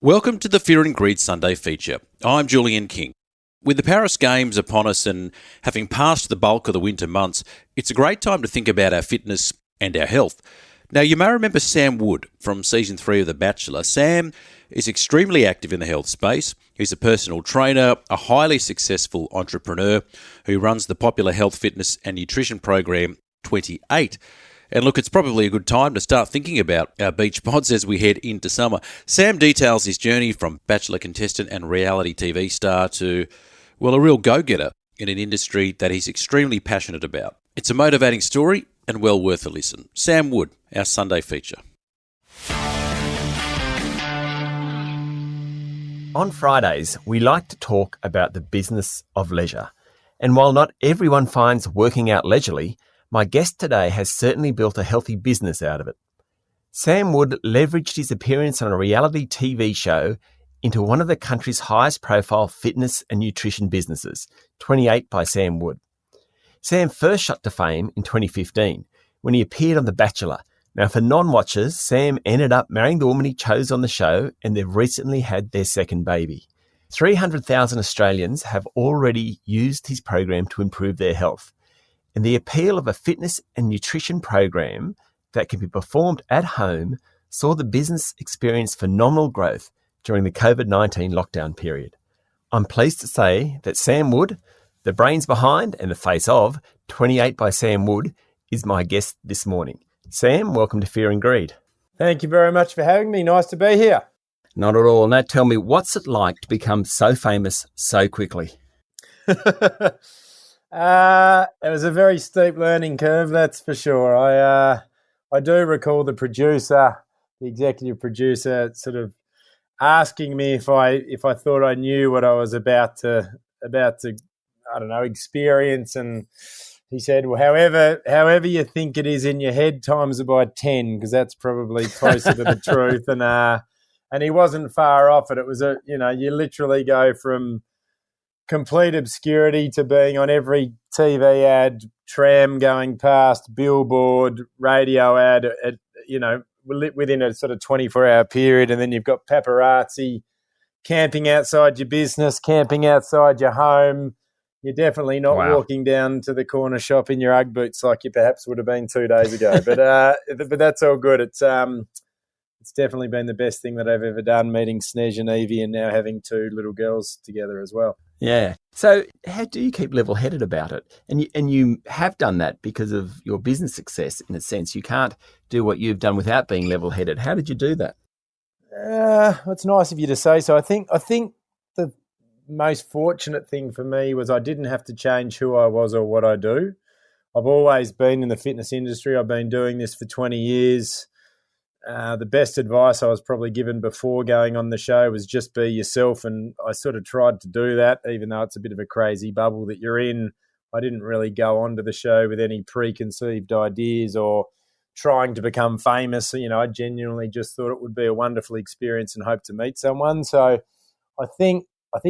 Welcome to the Fear and Greed Sunday feature. I'm Julian King. With the Paris Games upon us and having passed the bulk of the winter months, it's a great time to think about our fitness and our health. Now, you may remember Sam Wood from Season 3 of The Bachelor. Sam is extremely active in the health space. He's a personal trainer, a highly successful entrepreneur who runs the popular health, fitness and nutrition program 28. And look, it's probably a good time to start thinking about our beach pods as we head into summer. Sam details his journey from Bachelor contestant and reality TV star to, well, a real go-getter in an industry that he's extremely passionate about. It's a motivating story and well worth a listen. Sam Wood, our Sunday feature. On Fridays, we like to talk about the business of leisure. And while not everyone finds working out leisurely, my guest today has certainly built a healthy business out of it. Sam Wood leveraged his appearance on a reality TV show into one of the country's highest profile fitness and nutrition businesses, 28 by Sam Wood. Sam first shot to fame in 2015 when he appeared on The Bachelor. Now, for non-watchers, Sam ended up marrying the woman he chose on the show, and they've recently had their second baby. 300,000 Australians have already used his program to improve their health. And the appeal of a fitness and nutrition program that can be performed at home saw the business experience phenomenal growth during the COVID-19 lockdown period. I'm pleased to say that Sam Wood, the brains behind and the face of 28 by Sam Wood, is my guest this morning. Sam, welcome to Fear and Greed. Thank you very much for having me. Nice to be here. Not at all. Now tell me, what's it like to become so famous so quickly? It was a very steep learning curve, that's for sure. I do recall the executive producer, sort of asking me if I thought I knew what I was about to experience, and he said, "Well, however you think it is in your head, times it by 10, because that's probably closer to the truth." And he wasn't far off it. It was you literally go from complete obscurity to being on every TV ad, tram going past, billboard, radio ad, within a sort of 24-hour period. And then you've got paparazzi camping outside your business, camping outside your home. You're definitely not walking down to the corner shop in your Ugg boots like you perhaps would have been 2 days ago. But that's all good. It's definitely been the best thing that I've ever done, meeting Snej and Evie and now having two little girls together as well. Yeah. So how do you keep level-headed about it? And you have done that because of your business success, in a sense. You can't do what you've done without being level-headed. How did you do that? It's nice of you to say so. I think the most fortunate thing for me was I didn't have to change who I was or what I do. I've always been in the fitness industry. I've been doing this for 20 years. The best advice I was probably given before going on the show was just be yourself, and I sort of tried to do that, even though it's a bit of a crazy bubble that you're in. I didn't really go onto the show with any preconceived ideas or trying to become famous. I genuinely just thought it would be a wonderful experience and hope to meet someone. So I think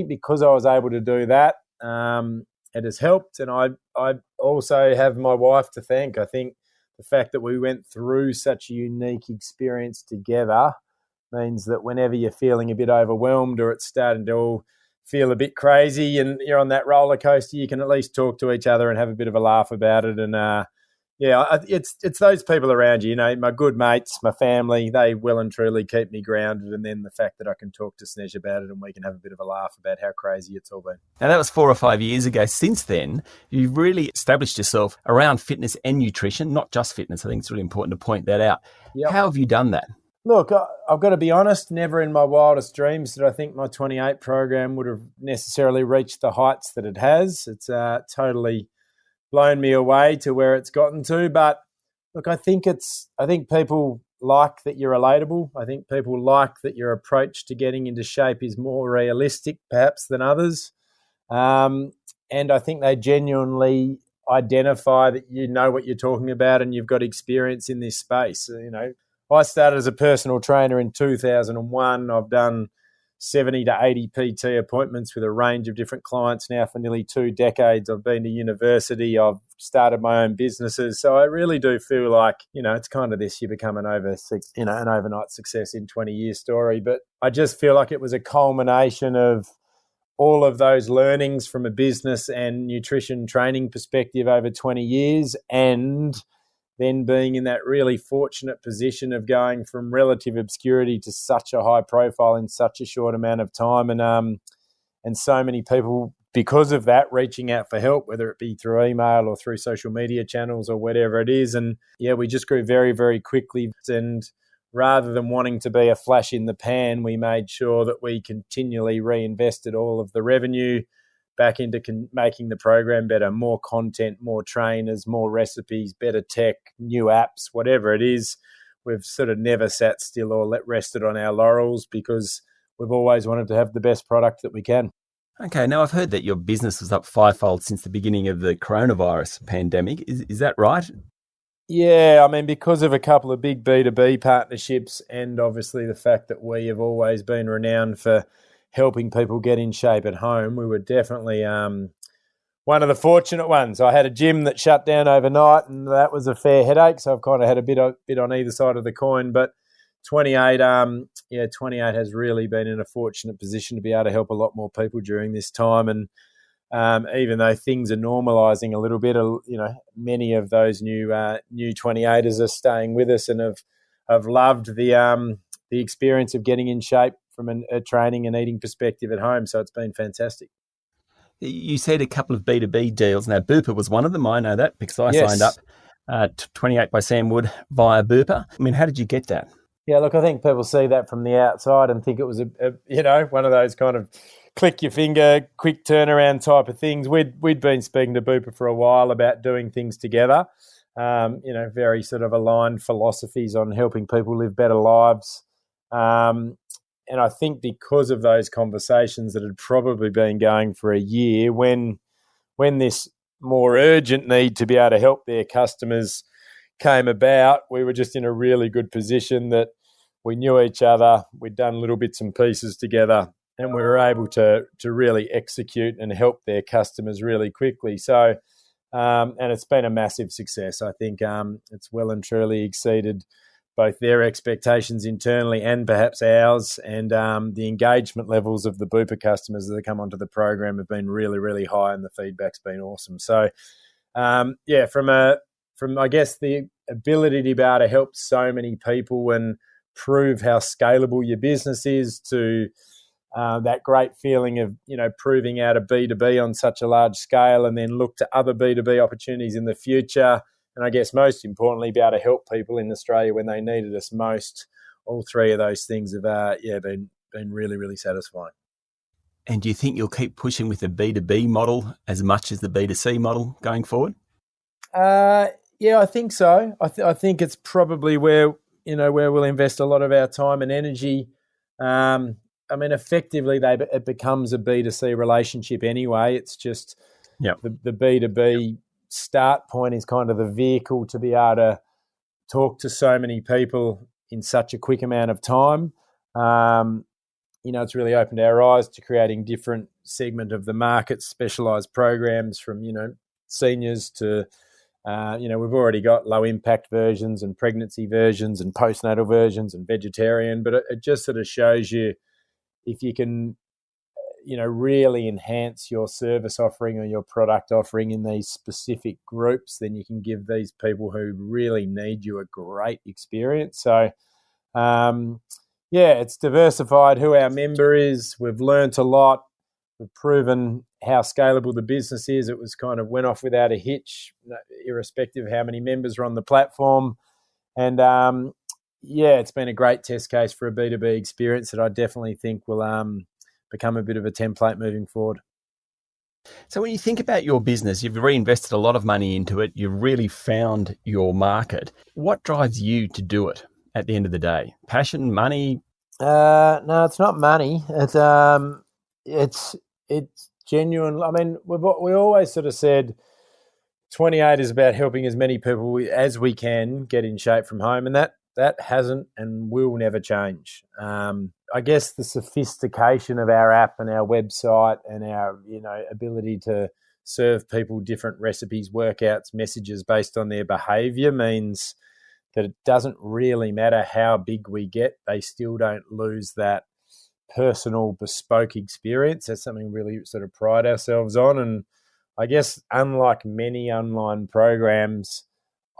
because I was able to do that, it has helped, and I also have my wife to thank. I think the fact that we went through such a unique experience together means that whenever you're feeling a bit overwhelmed or it's starting to all feel a bit crazy and you're on that roller coaster, you can at least talk to each other and have a bit of a laugh about it. And it's those people around you, my good mates, my family, they well and truly keep me grounded. And then the fact that I can talk to Snej about it and we can have a bit of a laugh about how crazy it's all been. Now, that was 4 or 5 years ago. Since then, you've really established yourself around fitness and nutrition, not just fitness. I think it's really important to point that out. Yep. How have you done that? Look, I've got to be honest, never in my wildest dreams did I think my 28 program would have necessarily reached the heights that it has. It's totally blown me away to where it's gotten to. But look, I think people like that you're relatable. I think people like that your approach to getting into shape is more realistic perhaps than others. And I think they genuinely identify that you know what you're talking about and you've got experience in this space. I started as a personal trainer in 2001. I've done 70 to 80 PT appointments with a range of different clients now for nearly 2 decades. I've been to university. I've started my own businesses. So I really do feel like, it's kind of this, you become an overnight success in 20 years story. But I just feel like it was a culmination of all of those learnings from a business and nutrition training perspective over 20 years, and then being in that really fortunate position of going from relative obscurity to such a high profile in such a short amount of time, and so many people, because of that, reaching out for help, whether it be through email or through social media channels or whatever it is. And we just grew very, very quickly. And rather than wanting to be a flash in the pan, we made sure that we continually reinvested all of the revenue back into making the program better, more content, more trainers, more recipes, better tech, new apps, whatever it is. We've sort of never sat still or rested on our laurels, because we've always wanted to have the best product that we can. Okay, now I've heard that your business was up fivefold since the beginning of the coronavirus pandemic. Is that right? Yeah, because of a couple of big B2B partnerships, and obviously the fact that we have always been renowned for helping people get in shape at home, we were definitely one of the fortunate ones. I had a gym that shut down overnight, and that was a fair headache. So I've kind of had a bit on either side of the coin. But 28 has really been in a fortunate position to be able to help a lot more people during this time. And even though things are normalising a little bit, many of those new 28ers are staying with us and have loved the experience of getting in shape from a training and eating perspective at home. So it's been fantastic. You said a couple of B2B deals. Now, Bupa was one of them. I know that because I signed up 28 by Sam Wood via Bupa. How did you get that? Yeah, look, I think people see that from the outside and think it was one of those kind of click your finger, quick turnaround type of things. We'd been speaking to Bupa for a while about doing things together. Very sort of aligned philosophies on helping people live better lives. And I think because of those conversations that had probably been going for a year, when this more urgent need to be able to help their customers came about, we were just in a really good position that we knew each other, we'd done little bits and pieces together, and we were able to really execute and help their customers really quickly. So, and it's been a massive success. I think it's well and truly exceeded both their expectations internally and perhaps ours, and the engagement levels of the Bupa customers that have come onto the program have been really, really high, and the feedback's been awesome. So, from I guess the ability to be able to help so many people and prove how scalable your business is, to that great feeling of proving out a B2B on such a large scale, and then look to other B2B opportunities in the future. And I guess most importantly, be able to help people in Australia when they needed us most. All three of those things have been really, really satisfying. And do you think you'll keep pushing with the B2B model as much as the B2C model going forward? Yeah, I think so. I think it's probably where we'll invest a lot of our time and energy. Effectively, it becomes a B2C relationship anyway. It's just the B2B start point is kind of the vehicle to be able to talk to so many people in such a quick amount of time. It's really opened our eyes to creating different segment of the market, specialised programs from, seniors to, we've already got low impact versions and pregnancy versions and postnatal versions and vegetarian, but it just sort of shows you if you can, really enhance your service offering or your product offering in these specific groups, then you can give these people who really need you a great experience. So, it's diversified who our member is. We've learnt a lot. We've proven how scalable the business is. It was kind of went off without a hitch, irrespective of how many members are on the platform. And, it's been a great test case for a B2B experience that I definitely think will become a bit of a template moving forward. So when you think about your business, you've reinvested a lot of money into it. You've really found your market. What drives you to do it at the end of the day? Passion, money? No, it's not money. It's genuine. We always sort of said 28 is about helping as many people as we can get in shape from home, and that hasn't and will never change. I guess the sophistication of our app and our website and our, ability to serve people different recipes, workouts, messages based on their behavior means that it doesn't really matter how big we get. They still don't lose that personal, bespoke experience. That's something we really sort of pride ourselves on. And I guess unlike many online programs,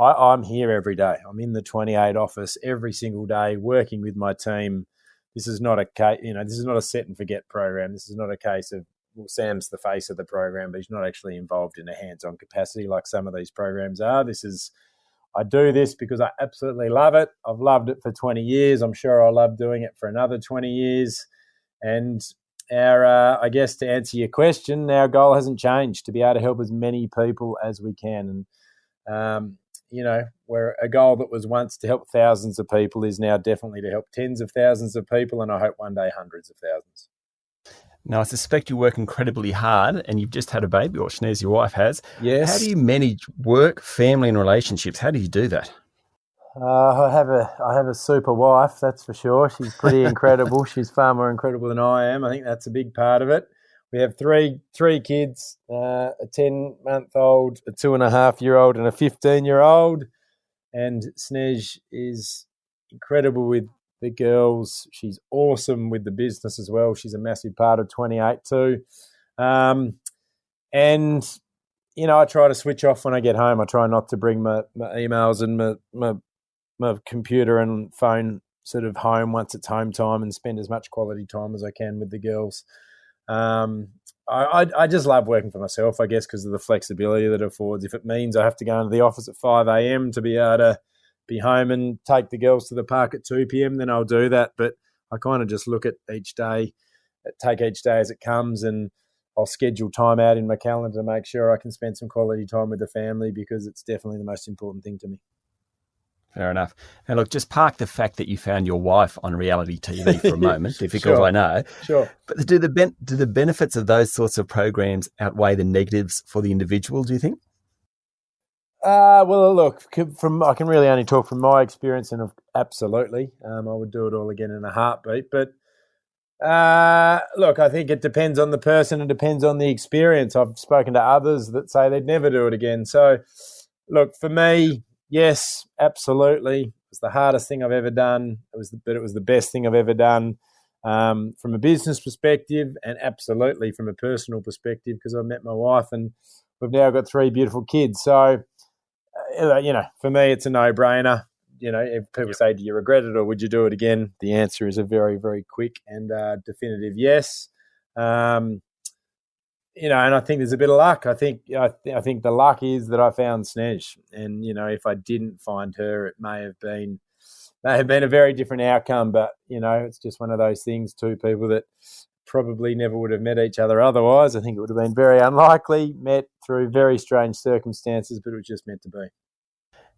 I'm here every day. I'm in the 28 office every single day working with my team. This is not a case, this is not a set and forget program. This is not a case of, well, Sam's the face of the program, but he's not actually involved in a hands-on capacity like some of these programs are. I do this because I absolutely love it. I've loved it for 20 years. I'm sure I'll love doing it for another 20 years. And I guess to answer your question, our goal hasn't changed, to be able to help as many people as we can. And, where a goal that was once to help thousands of people is now definitely to help tens of thousands of people, and I hope one day hundreds of thousands. Now, I suspect you work incredibly hard, and you've just had a baby, or Shnez, your wife, has. Yes. How do you manage work, family, and relationships? How do you do that? I have a super wife, that's for sure. She's pretty incredible. She's far more incredible than I am. I think that's a big part of it. We have three kids, a 10-month-old, a 2.5-year-old, and a 15-year-old. And Snej is incredible with the girls. She's awesome with the business as well. She's a massive part of 28 too. And, I try to switch off when I get home. I try not to bring my emails and my computer and phone sort of home once it's home time, and spend as much quality time as I can with the girls. I just love working for myself, I guess, because of the flexibility that it affords. If it means I have to go into the office at 5 a.m. to be able to be home and take the girls to the park at 2 p.m, then I'll do that. But I kind of just look at each day, take each day as it comes, and I'll schedule time out in my calendar to make sure I can spend some quality time with the family, because it's definitely the most important thing to me. Fair enough. Now, look, just park the fact that you found your wife on reality TV for a moment. Difficult, Sure. I know. Sure. But do the benefits of those sorts of programs outweigh the negatives for the individual, do you think? Well, look, I can really only talk from my experience, and absolutely, I would do it all again in a heartbeat. But look, I think it depends on the person. It depends on the experience. I've spoken to others that say they'd never do it again. So, look, for me, yes, absolutely. It was the hardest thing I've ever done. But it was the best thing I've ever done from a business perspective, and absolutely from a personal perspective, because I met my wife and we've now got 3 beautiful kids. So, for me, it's a no-brainer. If people say, do you regret it or would you do it again? The answer is a very, very quick and definitive yes. And I think there's a bit of luck. I think the luck is that I found Snej, and if I didn't find her, it may have been a very different outcome. But it's just one of those things. 2 people that probably never would have met each other otherwise. I think it would have been very unlikely, met through very strange circumstances, but it was just meant to be.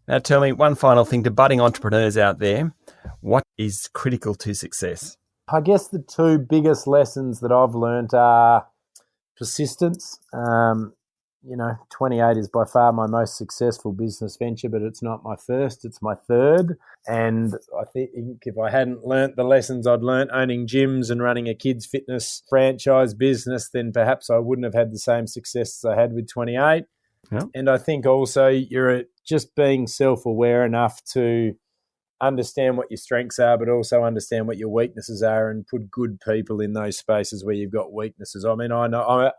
Now, tell me one final thing to budding entrepreneurs out there. What is critical to success? I guess the 2 biggest lessons that I've learned are persistence. 28 is by far my most successful business venture, but it's not my first, it's my third. And I think if I hadn't learnt the lessons I'd learnt owning gyms and running a kids fitness franchise business, then perhaps I wouldn't have had the same success as I had with 28. Yeah. And I think also you're just being self-aware enough to understand what your strengths are, but also understand what your weaknesses are, and put good people in those spaces where you've got weaknesses. I mean, I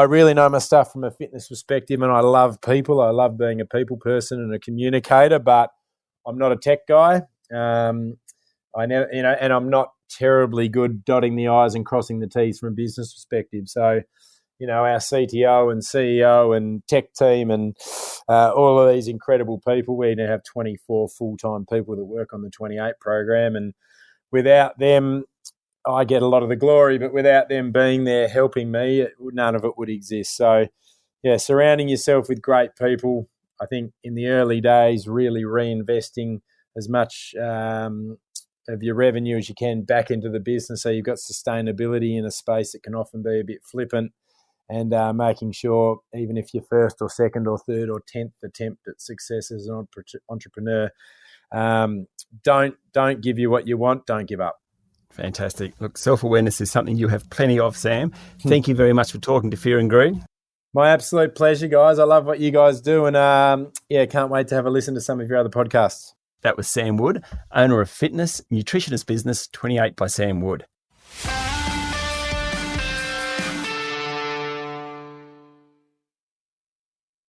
really know my stuff from a fitness perspective, and I love people. I love being a people person and a communicator, but I'm not a tech guy. And I'm not terribly good dotting the I's and crossing the T's from a business perspective. So, our CTO and CEO and tech team and all of these incredible people, we now have 24 full-time people that work on the 28 program, and without them, I get a lot of the glory, but without them being there helping me, none of it would exist. So, surrounding yourself with great people. I think in the early days, really reinvesting as much of your revenue as you can back into the business, so you've got sustainability in a space that can often be a bit flippant, and making sure even if you're first or second or third or 10th attempt at success as an entrepreneur, don't give you what you want, don't give up. Fantastic. Look, self-awareness is something you have plenty of, Sam. Thank you very much for talking to Fear and Greed. My absolute pleasure, guys. I love what you guys do. And can't wait to have a listen to some of your other podcasts. That was Sam Wood, owner of fitness nutritionist business 28 by Sam Wood.